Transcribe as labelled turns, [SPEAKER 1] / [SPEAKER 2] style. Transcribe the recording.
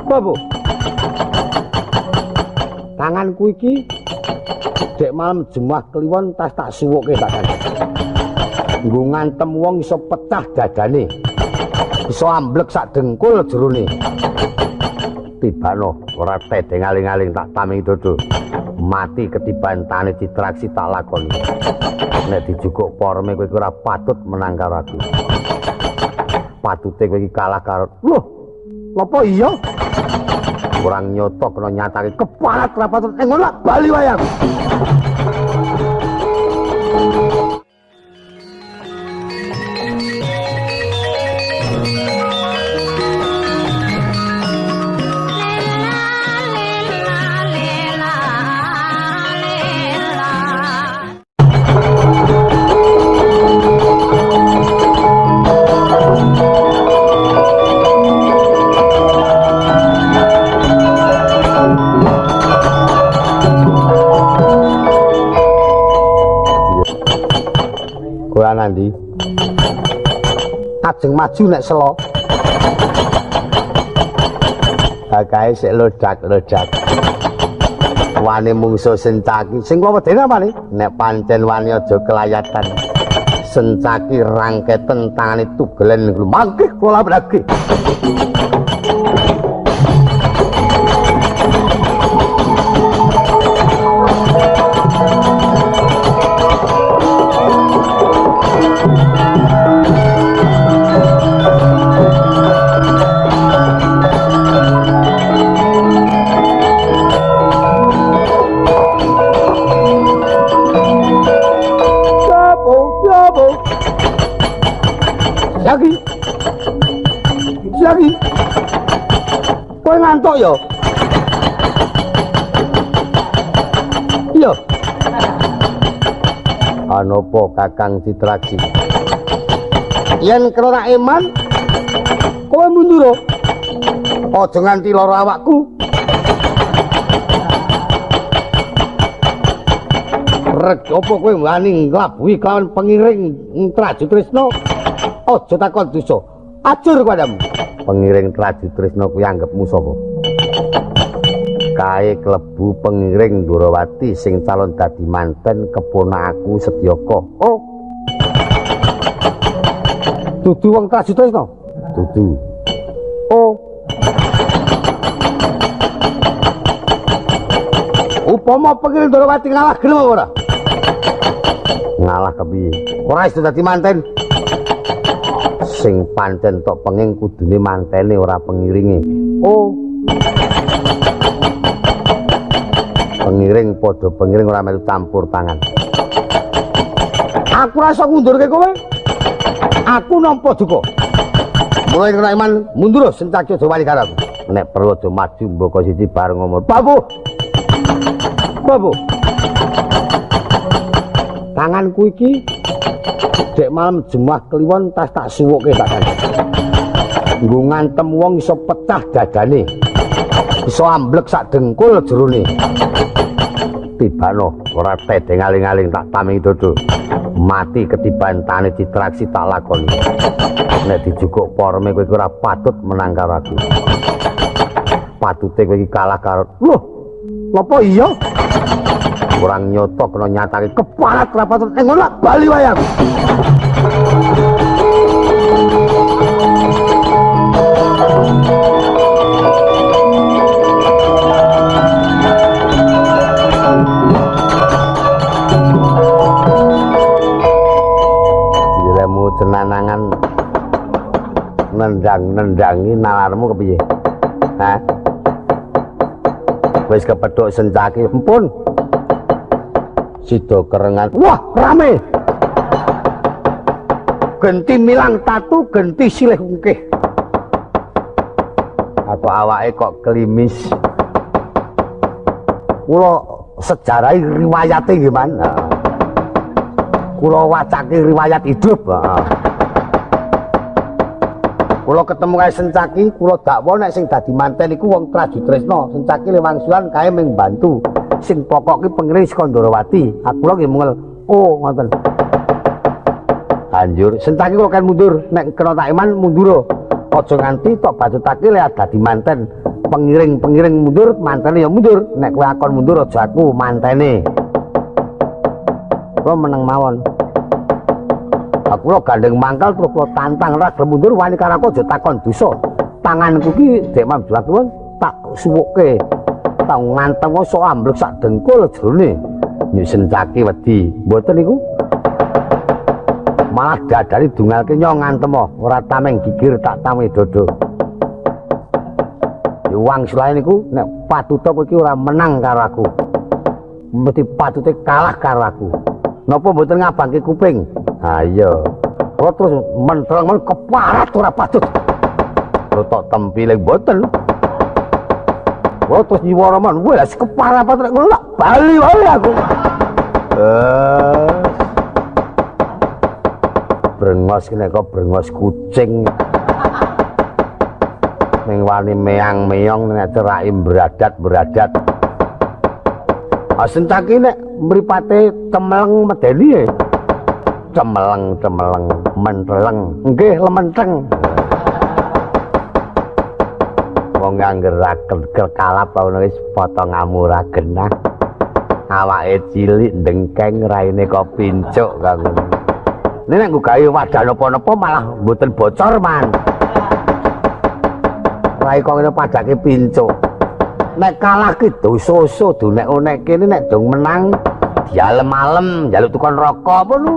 [SPEAKER 1] Apa? Tanganku iki dek malam Jumat kliwon tas tak suwuke tak kanca. Nggo ngantem wong iso pecah dadane. Iso amblek sak dengkul jerone. Tibano ora tedeng aling-aling tak taming dodo. Mati ketiban tane Citraksi tak lakoni. Nek dijukuk porme kowe ora patut menang karo aku. Patute kowe iki kalah karo. Loh, lapa iya? Kurang nyoto kena nyatake keparat ra patut ngono bali wae aku. Nandi ajeng maju nek selo gagahe sik lodak-lodak wani mungsuh Sencaki sing kula wedeni apane nek pancen wani aja kelayatan Sencaki rangketen tangane tugelen mangke kula brage lagi kowe ngantuk ya iya anopo Kakang Citraksi yen krana iman kowe mundur aja nganti lara awakku reg apa kowe wani nglabuhi kelawan pengiring Trajutrisna aja takon dosa ajur padamu pengiring Trajutrisna kuwi anggepmu sapa kae klebu pengiring Durawati sing calon dadi manten keponakku Setyaka oh dudu wong Trajutrisna dudu oh upama pengiring Durawati ngalah gelem apa ora ngalah kepiye ora iso dadi manten sing pancen tok penging kudune mantene ora pengiringe oh pengiring padha pengiring ora melu campur tangan aku rasa ngundurke kowe aku nampa duka mulai kena iman mundur Sencaki aja wali karo aku nek perlu aja maju mboko siji bareng ngomong babu tanganku iki dek malam Jumat kliwon tas tak suwuke tak kanca. Nggo ngantem wong iso pecah dadane. Iso amblek sak dengkul jerone. Tibano ora tedeng aling-aling tak taming dodo. Mati ketiban tane Citraksi tak lakoni. Nek dijukuk porme kowe ora patut menang karo aku. Patute kowe iki kalah karo. Loh, lapa iya? Kurang nyoto kena nyatake keparat ra patut ngono bali wae aku. Ilmu cenanangan nendang-nendangi nalarmu kepiye? Hah? Wis kepethuk Sencaki, ampun. Sida kerengan. Wah, rame. Genti milang tatu, genti silih ungkih. Apa awake kok klimis? Kula sejarah riwayate gimana? Kula wacake riwayat hidup. Kula ketemu kae Sencaki, kula dakwa nek sing dadi manten iku wong Trajutrisna. Sencaki lewangsulan kae mung bantu. Sing pokok ki pengiring saka Durawati. Aku lho nggih mungel. Oh, ngoten. Anjur, Sencaki kok kan mundur. Nek kena tak iman mundur. Aja nganti tok bacutake lek dadi manten pengiring mundur mantene ya mundur nek kowe akon mundur aja aku mantene kula meneng mawon aku lo gandeng mangkal terus kula tantang ra gelem mundur wani karo aku aja takon dosa tanganku ki dek mambu aku tak suwuke tak ngantem sok ambruk sak dengkul jerone nyusun caki wedi mboten niku malah dadane dungalke nyong ngantem ora tameng gigir tak tame dodo wang selain niku nek patuta kowe iki ora menang karo aku. Mesti patute kalah karo aku. Napa mboten ngabangke kuping? Ha iya. Kok terus mentreng men keparat ora patut. Lho tok tempile mboten. Kok terus nyiwara men wis keparat patut ngono bali wae aku. Brengos ki nek kok brengos kucing. Ning wani meang-meong nek cerake beradat. Asentake nek mripate cemeleng medeni. Cemeleng, menteleng. Nggih, lementeng. Wong angger rakel kalap ana wis potonganmu ra genah. Awake cilik ndengkeng raine kok pincuk kang ngono. Nek nggo gawe wadah napa-napa malah mboten bocor man. Rai kok ngene padake pincuk. Nek kalah ki dosa-dosa dunek-unek kene nek dong menang dialem-alem njaluk tukang rokok apa lho.